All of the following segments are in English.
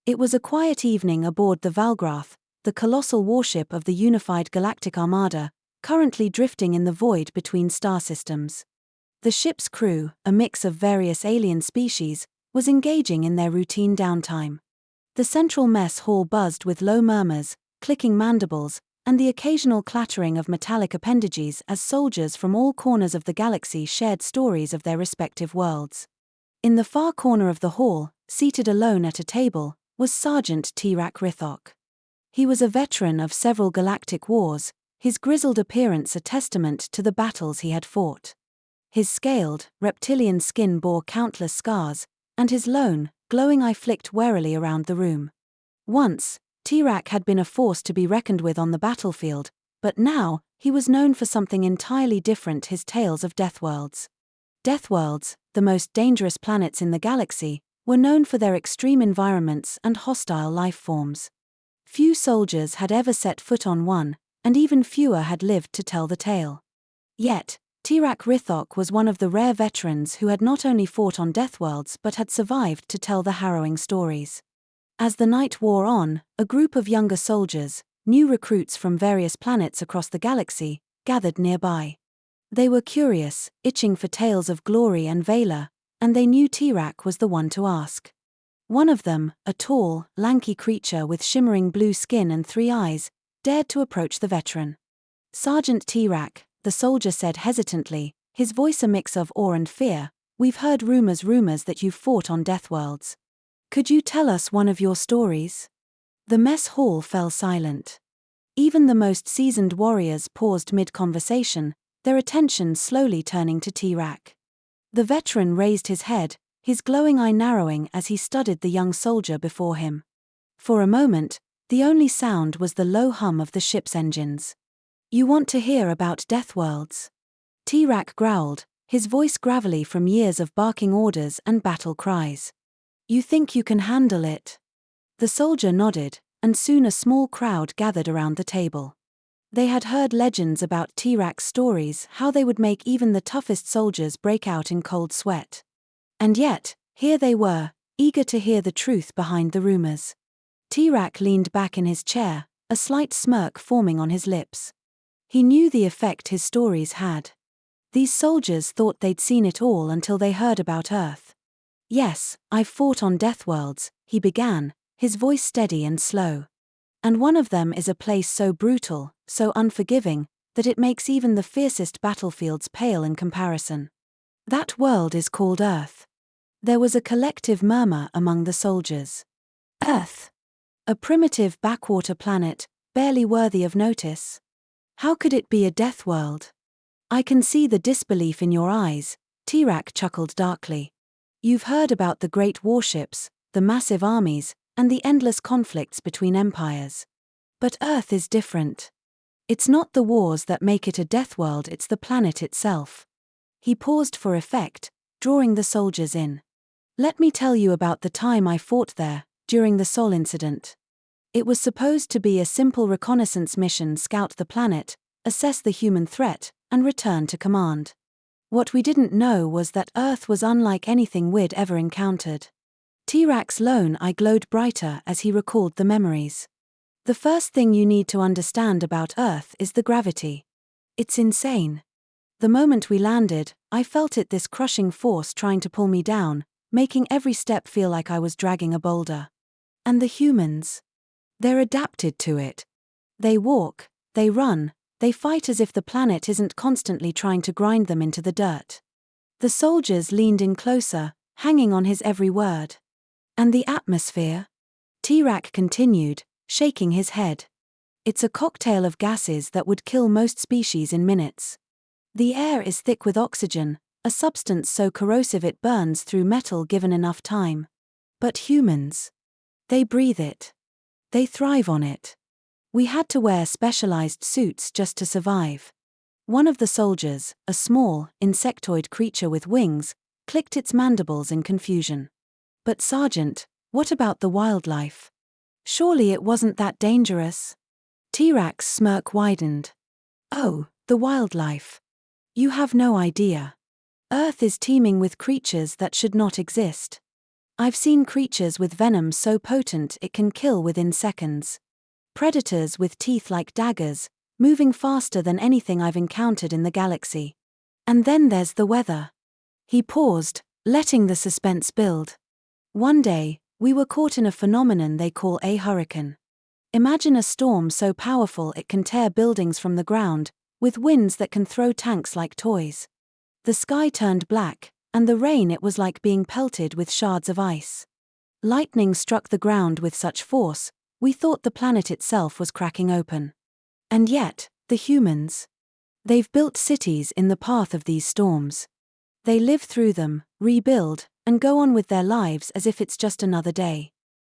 It was a quiet evening aboard the Valgrath, the colossal warship of the unified galactic armada, currently drifting in the void between star systems. The ship's crew, a mix of various alien species, was engaging in their routine downtime. The central mess hall buzzed with low murmurs, clicking mandibles, and the occasional clattering of metallic appendages as soldiers from all corners of the galaxy shared stories of their respective worlds. In the far corner of the hall, seated alone at a table, was Sergeant Tirak Rithok. He was a veteran of several galactic wars, his grizzled appearance a testament to the battles he had fought. His scaled, reptilian skin bore countless scars, and his lone, glowing eye flicked warily around the room. Once, Tirak had been a force to be reckoned with on the battlefield, but now, he was known for something entirely different: his tales of Deathworlds. Deathworlds, the most dangerous planets in the galaxy, were known for their extreme environments and hostile life forms. Few soldiers had ever set foot on one, and even fewer had lived to tell the tale. Yet, Tirak Rithok was one of the rare veterans who had not only fought on Deathworlds but had survived to tell the harrowing stories. As the night wore on, a group of younger soldiers, new recruits from various planets across the galaxy, gathered nearby. They were curious, itching for tales of glory and valor, and they knew Tirak was the one to ask. One of them, a tall, lanky creature with shimmering blue skin and 3 eyes, dared to approach the veteran. "Sergeant Tirak," the soldier said hesitantly, his voice a mix of awe and fear, "we've heard rumors that you've fought on Deathworlds. Could you tell us one of your stories?" The mess hall fell silent. Even the most seasoned warriors paused mid-conversation, their attention slowly turning to Tirak. The veteran raised his head, his glowing eye narrowing as he studied the young soldier before him. For a moment, the only sound was the low hum of the ship's engines. "You want to hear about Deathworlds?" Tirak growled, his voice gravelly from years of barking orders and battle cries. "You think you can handle it?" The soldier nodded, and soon a small crowd gathered around the table. They had heard legends about Tirak's stories, how they would make even the toughest soldiers break out in cold sweat. And yet, here they were, eager to hear the truth behind the rumors. Tirak leaned back in his chair, a slight smirk forming on his lips. He knew the effect his stories had. These soldiers thought they'd seen it all until they heard about Earth. "Yes, I've fought on Deathworlds," he began, his voice steady and slow. "And one of them is a place so brutal, so unforgiving, that it makes even the fiercest battlefields pale in comparison. That world is called Earth." There was a collective murmur among the soldiers. Earth? A primitive backwater planet, barely worthy of notice? How could it be a death world? "I can see the disbelief in your eyes," Tirak chuckled darkly. "You've heard about the great warships, the massive armies, and the endless conflicts between empires. But Earth is different. It's not the wars that make it a death world, it's the planet itself." He paused for effect, drawing the soldiers in. "Let me tell you about the time I fought there, during the Sol incident. It was supposed to be a simple reconnaissance mission: scout the planet, assess the human threat, and return to command. What we didn't know was that Earth was unlike anything we'd ever encountered." Tirak's lone eye glowed brighter as he recalled the memories. "The first thing you need to understand about Earth is the gravity. It's insane. The moment we landed, I felt it, this crushing force trying to pull me down, making every step feel like I was dragging a boulder. And the humans? They're adapted to it. They walk, they run, they fight as if the planet isn't constantly trying to grind them into the dirt." The soldiers leaned in closer, hanging on his every word. "And the atmosphere?" Tirak continued, shaking his head. "It's a cocktail of gases that would kill most species in minutes. The air is thick with oxygen, a substance so corrosive it burns through metal given enough time. But humans? They breathe it. They thrive on it. We had to wear specialized suits just to survive." One of the soldiers, a small, insectoid creature with wings, clicked its mandibles in confusion. "But Sergeant, what about the wildlife? Surely it wasn't that dangerous?" Tirak's smirk widened. "Oh, the wildlife. You have no idea. Earth is teeming with creatures that should not exist. I've seen creatures with venom so potent it can kill within seconds. Predators with teeth like daggers, moving faster than anything I've encountered in the galaxy. And then there's the weather. He paused, letting the suspense build. One day, we were caught in a phenomenon they call a hurricane. Imagine a storm so powerful it can tear buildings from the ground, with winds that can throw tanks like toys. The sky turned black, and the rain it was like being pelted with shards of ice. Lightning struck the ground with such force, we thought the planet itself was cracking open. And yet, the humans. They've built cities in the path of these storms. They live through them, rebuild, and go on with their lives as if it's just another day.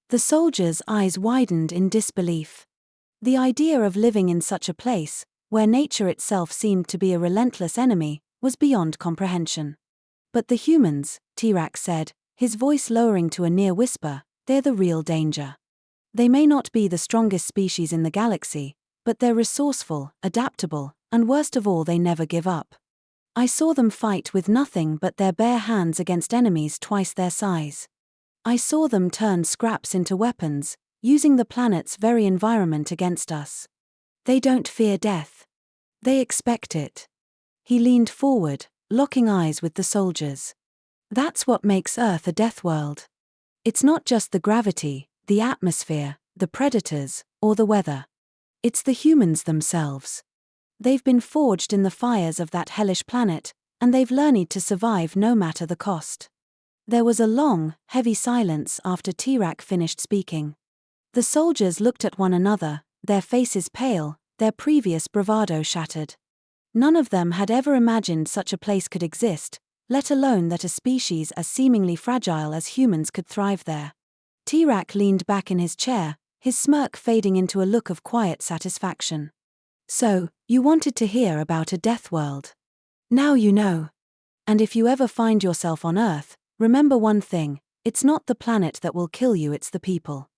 The soldiers' eyes widened in disbelief. The idea of living in such a place, where nature itself seemed to be a relentless enemy, was beyond comprehension. But the humans, T-Rex said, his voice lowering to a near whisper, they're the real danger. They may not be the strongest species in the galaxy, but they're resourceful, adaptable, and worst of all, they never give up. I saw them fight with nothing but their bare hands against enemies twice their size. I saw them turn scraps into weapons, using the planet's very environment against us. They don't fear death. They expect it. He leaned forward, locking eyes with the soldiers. That's what makes Earth a death world. It's not just the gravity, the atmosphere, the predators, or the weather. It's the humans themselves. They've been forged in the fires of that hellish planet, and they've learned to survive no matter the cost. There was a long, heavy silence after T-Rex finished speaking. The soldiers looked at one another, their faces pale, their previous bravado shattered. None of them had ever imagined such a place could exist, let alone that a species as seemingly fragile as humans could thrive there. T-Rex leaned back in his chair, his smirk fading into a look of quiet satisfaction. So, you wanted to hear about a death world. Now you know. And if you ever find yourself on Earth, remember one thing, it's not the planet that will kill you, it's the people.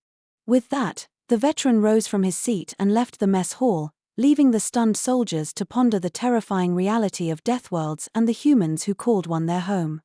With that, the veteran rose from his seat and left the mess hall, leaving the stunned soldiers to ponder the terrifying reality of death worlds and the humans who called one their home.